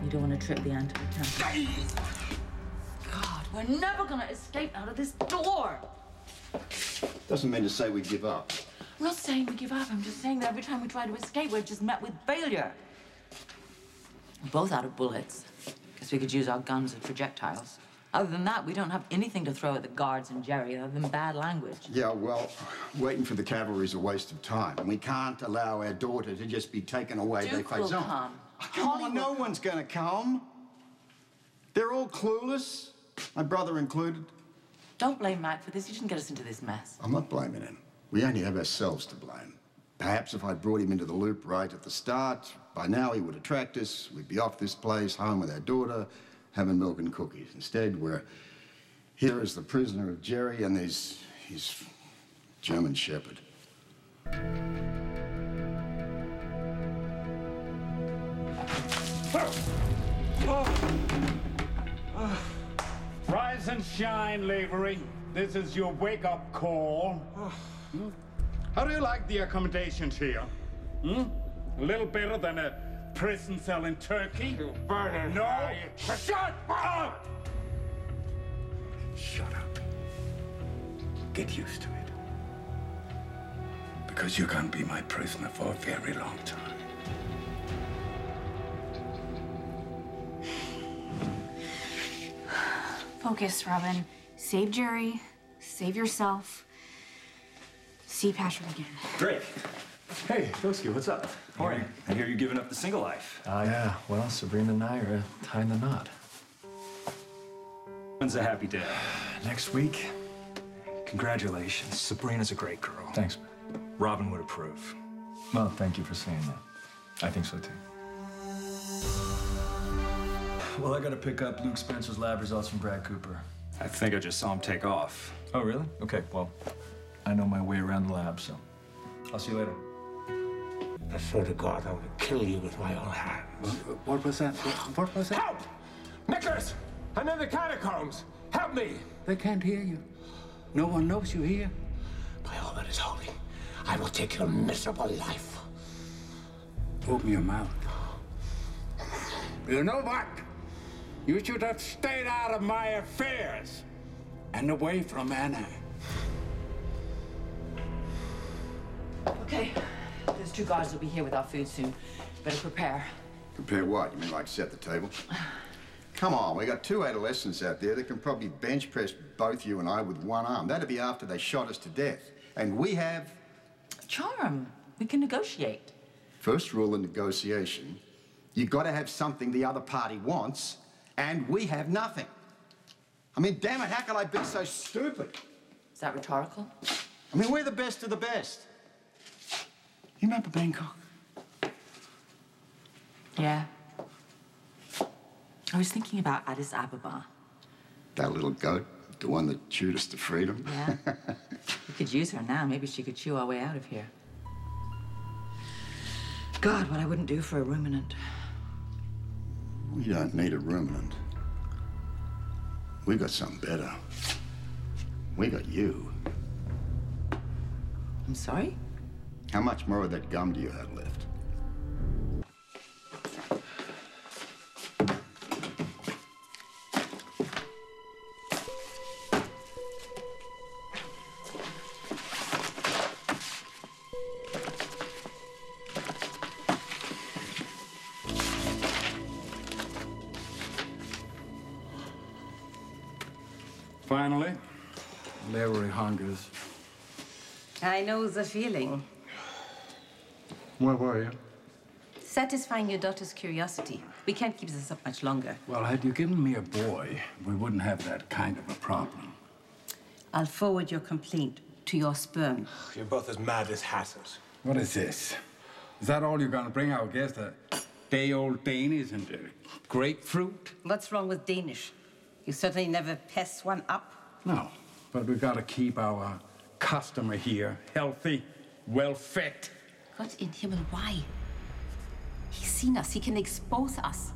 You don't want to trip the anti-can. God, we're never going to escape out of this door. Doesn't mean to say we give up. I'm not saying we give up. I'm just saying that every time we try to escape, we're just met with failure. We're both out of bullets. Guess we could use our guns as projectiles. Other than that, we don't have anything to throw at the guards and Jerry other than bad language. Yeah, well, waiting for the cavalry is a waste of time. We can't allow our daughter to just be taken away. Duke will come. Oh, come on, no one's gonna come. They're all clueless, my brother included. Don't blame Mac for this. He didn't get us into this mess. I'm not blaming him. We only have ourselves to blame. Perhaps if I brought him into the loop right at the start, by now he would attract us. We'd be off this place, home with our daughter, having milk and cookies. Instead, we're here as the prisoner of Jerry and his German shepherd. Rise and shine, Lavery. This is your wake-up call. How do you like the accommodations here? A little better than a prison cell in Turkey? You burner. No! Shut up! Shut up. Get used to it. Because you're gonna be my prisoner for a very long time. Focus, Robin. Save Jerry. Save yourself. See Patrick again. Drake. Hey, Toski, what's up? Morning. I hear you're giving up the single life. Yeah. Well, Sabrina and I are tying the knot. When's a happy day? Next week. Congratulations. Sabrina's a great girl. Thanks, man. Robin would approve. Well, thank you for saying that. I think so, too. Well, I gotta pick up Luke Spencer's lab results from Brad Cooper. I think I just saw him take off. Oh, really? Okay, well, I know my way around the lab, so I'll see you later. I swear to God, I will kill you with my own hands. What was that? What was that? Help! Nicholas! I'm in the catacombs! Help me! They can't hear you. No one knows you're here. By all that is holy, I will take your miserable life. Open your mouth. You know what? You should have stayed out of my affairs and away from Anna. Okay. Those two guards will be here with our food soon. Better prepare. Prepare what? You mean like set the table? Come on, we got two adolescents out there that can probably bench press both you and I with one arm. That'd be after they shot us to death. And we have... Charm. We can negotiate. First rule of negotiation, you've got to have something the other party wants, and we have nothing. I mean, damn it, how can I be so stupid? Is that rhetorical? I mean, we're the best of the best. You remember Bangkok? Yeah. I was thinking about Addis Ababa. That little goat, the one that chewed us to freedom. Yeah. We could use her now. Maybe she could chew our way out of here. God, what I wouldn't do for a ruminant. We don't need a ruminant. We got something better. We got you. I'm sorry? How much more of that gum do you have left? Finally, Lavery hungers. I know the feeling. Where were you? Satisfying your daughter's curiosity. We can't keep this up much longer. Well, had you given me a boy, we wouldn't have that kind of a problem. I'll forward your complaint to your sperm. You're both as mad as hatters. What is this? Is that all you're gonna bring our guest? A day-old Danish and grapefruit? What's wrong with Danish? You certainly never pass one up. No, but we gotta keep our customer here healthy, well-fed. What in heaven, why? He's seen us. He can expose us.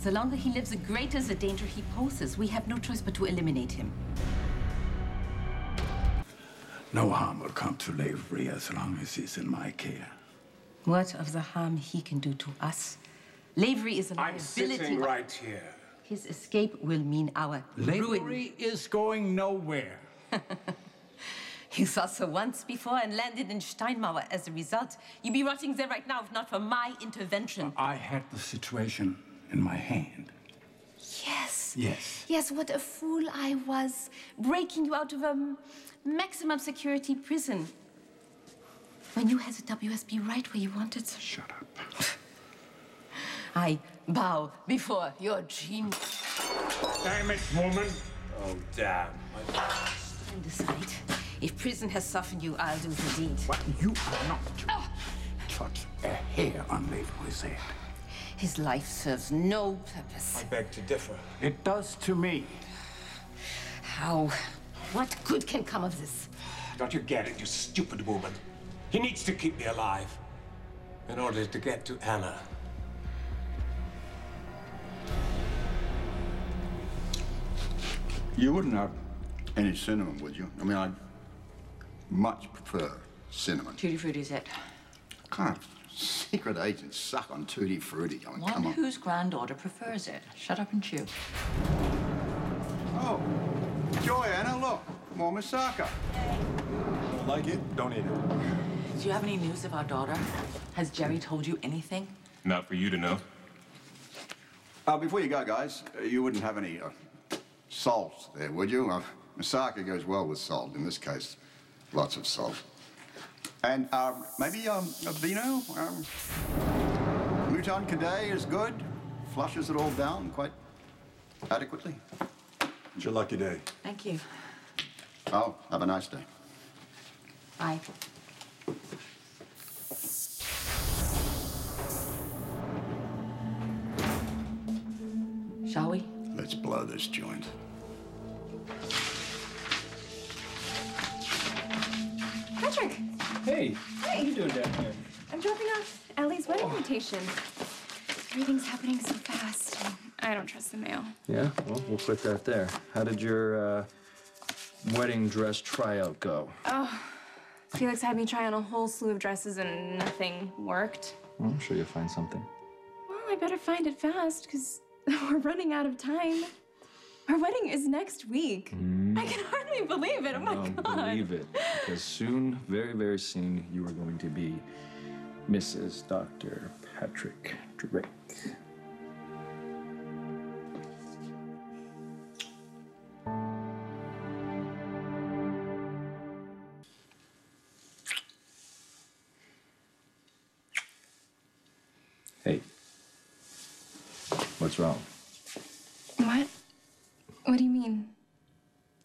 The longer he lives, the greater the danger he poses. We have no choice but to eliminate him. No harm will come to Lavery as long as he's in my care. What of the harm he can do to us Lavery is a I'm liability. sitting right here. His escape will mean our ruin. Lavery is going nowhere. You thought so once before and landed in Steinmauer as a result. You'd be rotting there right now if not for my intervention. I had the situation in my hand. Yes. Yes. Yes, what a fool I was, breaking you out of a maximum security prison. When you had the WSB right where you wanted. Shut up. I bow before your genius. Damn it, woman. Oh, damn. And decide. If prison has softened you, I'll do the deed. What? You are not to touch a hair on Lavery's head. His life serves no purpose. I beg to differ. It does to me. How? What good can come of this? Don't you get it, you stupid woman? He needs to keep me alive in order to get to Anna. You wouldn't have any cinnamon, would you? I mean, I'd much prefer cinnamon. Tutti Frutti's it. Kind of secret agents suck on Tutti Frutti. I mean, come One on. whose granddaughter prefers it. Shut up and chew. Oh, Joanna, look. More moussaka. Don't like it? Don't eat it. Do you have any news of our daughter? Has Jerry told you anything? Not for you to know. Before you go, guys, you wouldn't have any salt there, would you? Moussaka goes well with salt. In this case, lots of salt. And maybe a vino? Mouton Cadet is good. Flushes it all down quite adequately. It's your lucky day. Thank you. Oh, have a nice day. Bye. Shall we? Let's blow this joint. Patrick! Hey, what are you doing down here? I'm dropping off Ellie's wedding invitation. Everything's happening so fast. I don't trust the mail. Yeah, well, we'll put that there. How did your wedding dress tryout go? Oh, Felix had me try on a whole slew of dresses and nothing worked. Well, I'm sure you'll find something. Well, I better find it fast, because we're running out of time. Our wedding is next week. I can hardly believe it. Oh my God. Believe it, because soon, very, very soon, you are going to be Mrs. Dr. Patrick Drake. Hey, what's wrong? What? What do you mean?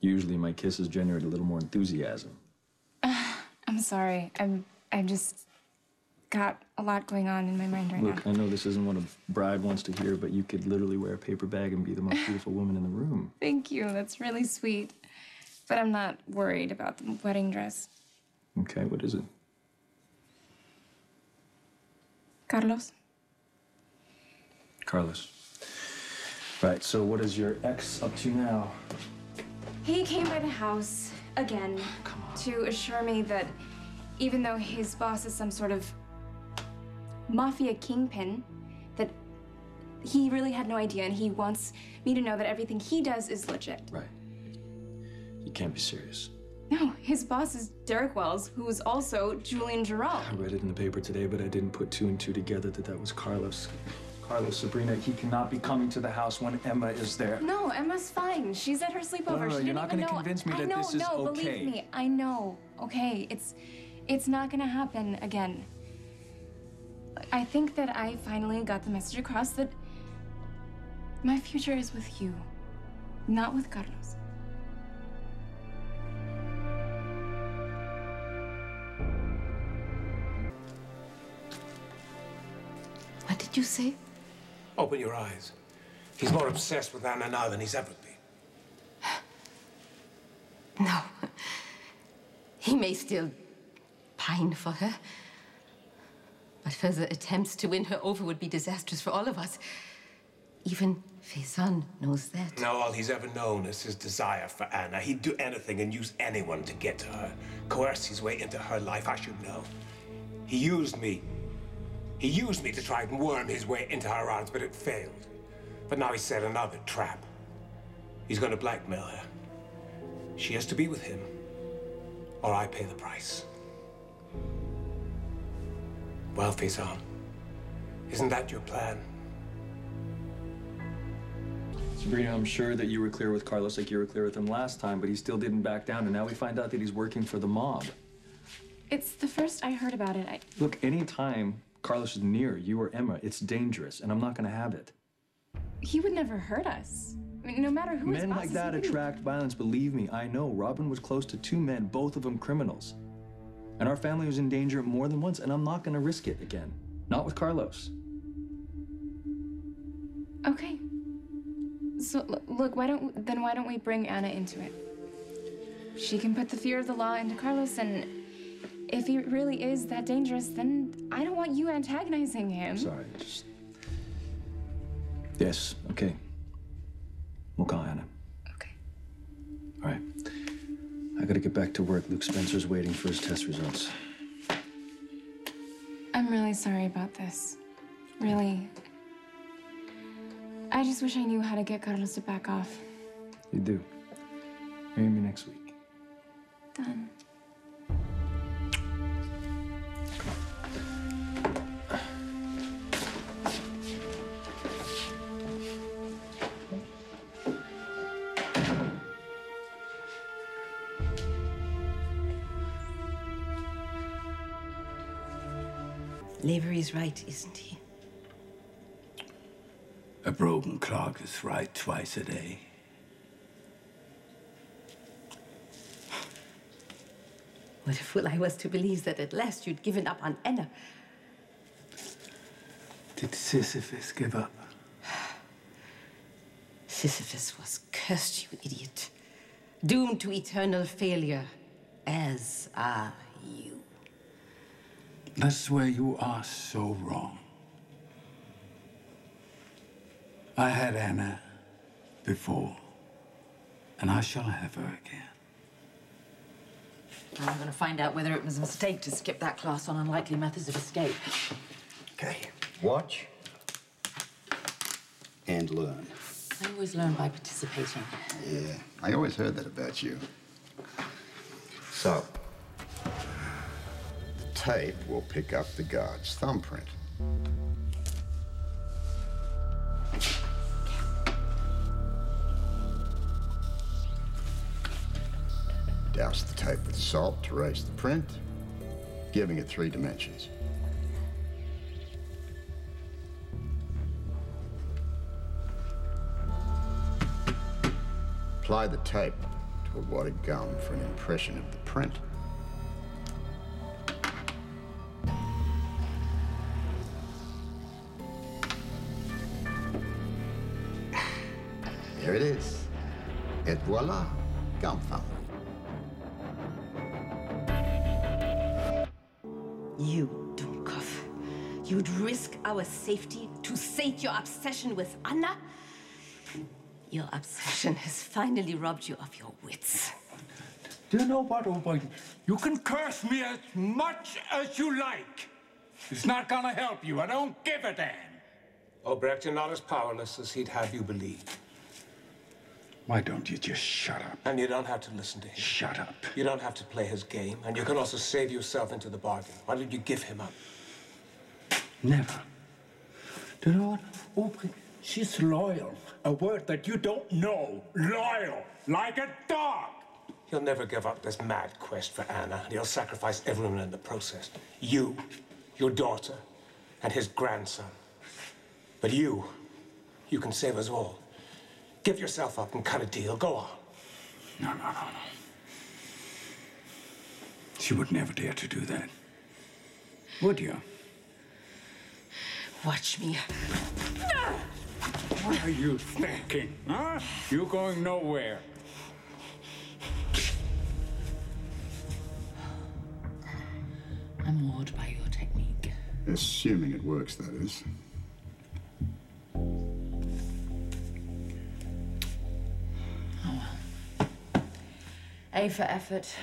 Usually my kisses generate a little more enthusiasm. I'm sorry. I've just got a lot going on in my mind right now. Look, I know this isn't what a bride wants to hear, but you could literally wear a paper bag and be the most beautiful woman in the room. Thank you. That's really sweet. But I'm not worried about the wedding dress. Okay, what is it? Carlos? Carlos. Right, so what is your ex up to now? He came by the house again to assure me that even though his boss is some sort of mafia kingpin, that he really had no idea, and he wants me to know that everything he does is legit. Right. You can't be serious. No, his boss is Derek Wells, who is also Julian Giroux. I read it in the paper today, but I didn't put two and two together that was Carlos. Carlos, Sabrina, he cannot be coming to the house when Emma is there. No, Emma's fine. She's at her sleepover. No, She didn't you're not even gonna know. convince me I that know, this is no, okay. believe me. I know. Okay, it's not gonna happen again. I think that I finally got the message across that my future is with you, not with Carlos. What did you say? Open your eyes. He's more obsessed with Anna now than he's ever been. No. He may still pine for her. But further attempts to win her over would be disastrous for all of us. Even Faison knows that. Now all he's ever known is his desire for Anna. He'd do anything and use anyone to get to her. Coerce his way into her life, I should know. He used me. He used me to try and worm his way into her arms, but it failed. But now he set another trap. He's going to blackmail her. She has to be with him, or I pay the price. Well, Faison, isn't that your plan? Sabrina, I'm sure that you were clear with Carlos like you were clear with him last time, but he still didn't back down, and now we find out that he's working for the mob. It's the first I heard about it. Look, anytime Carlos is near you or Emma, it's dangerous, and I'm not gonna have it. He would never hurt us. I mean, no matter who his Men boss like is, that he wouldn't- attract violence, believe me, I know. Robin was close to 2 men, both of them criminals. And our family was in danger more than once, and I'm not gonna risk it again. Not with Carlos. Okay. So, look, why don't we bring Anna into it? She can put the fear of the law into Carlos, and if he really is that dangerous, then I don't want you antagonizing him. Sorry, just... Yes, okay. We'll call Anna. Okay. All right. I gotta get back to work. Luke Spencer's waiting for his test results. I'm really sorry about this. Really. I just wish I knew how to get Carlos to back off. You do. Marry me next week. Done. Lavery's right, isn't he? A broken clock is right twice a day. What a fool I was to believe that at last you'd given up on Anna. Did Sisyphus give up? Sisyphus was cursed, you idiot. Doomed to eternal failure, as are you. That's where you are so wrong. I had Anna before, and I shall have her again. I'm going to find out whether it was a mistake to skip that class on unlikely methods of escape. Okay, watch and learn. I always learn by participating. Yeah, I always heard that about you. So, the tape will pick up the guard's thumbprint. Douse the tape with salt to erase the print, giving it 3 dimensions. Apply the tape to a wadded gum for an impression of the print. There it is. Et voila, gum thumb. You, Dunkov, you'd risk our safety to sate your obsession with Anna? Your obsession has finally robbed you of your wits. Do you know what, Owen? You can curse me as much as you like. It's not gonna help you. I don't give a damn. Obrecht, you're not as powerless as he'd have you believe. Why don't you just shut up? And you don't have to listen to him. Shut up. You don't have to play his game, and you can also save yourself into the bargain. Why did you give him up? Never. Do you know what, Owen? She's loyal. A word that you don't know. Loyal. Like a dog. He'll never give up this mad quest for Anna, and he'll sacrifice everyone in the process. You, your daughter, and his grandson. But you can save us all. Give yourself up and cut a deal. Go on. No. She would never dare to do that. Would you? Watch me. What are you thinking, huh? You're going nowhere. I'm awed by your technique. Assuming it works, that is. A for effort.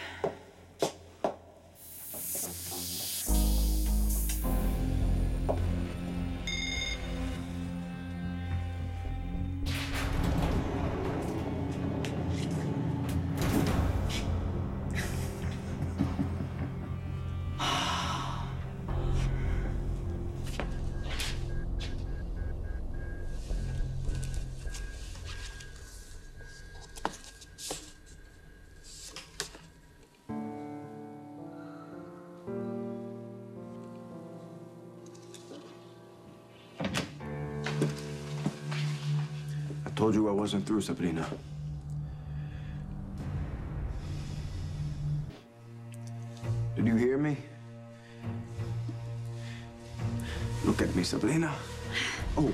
Told you I wasn't through, Sabrina. Did you hear me? Look at me, Sabrina. Oh.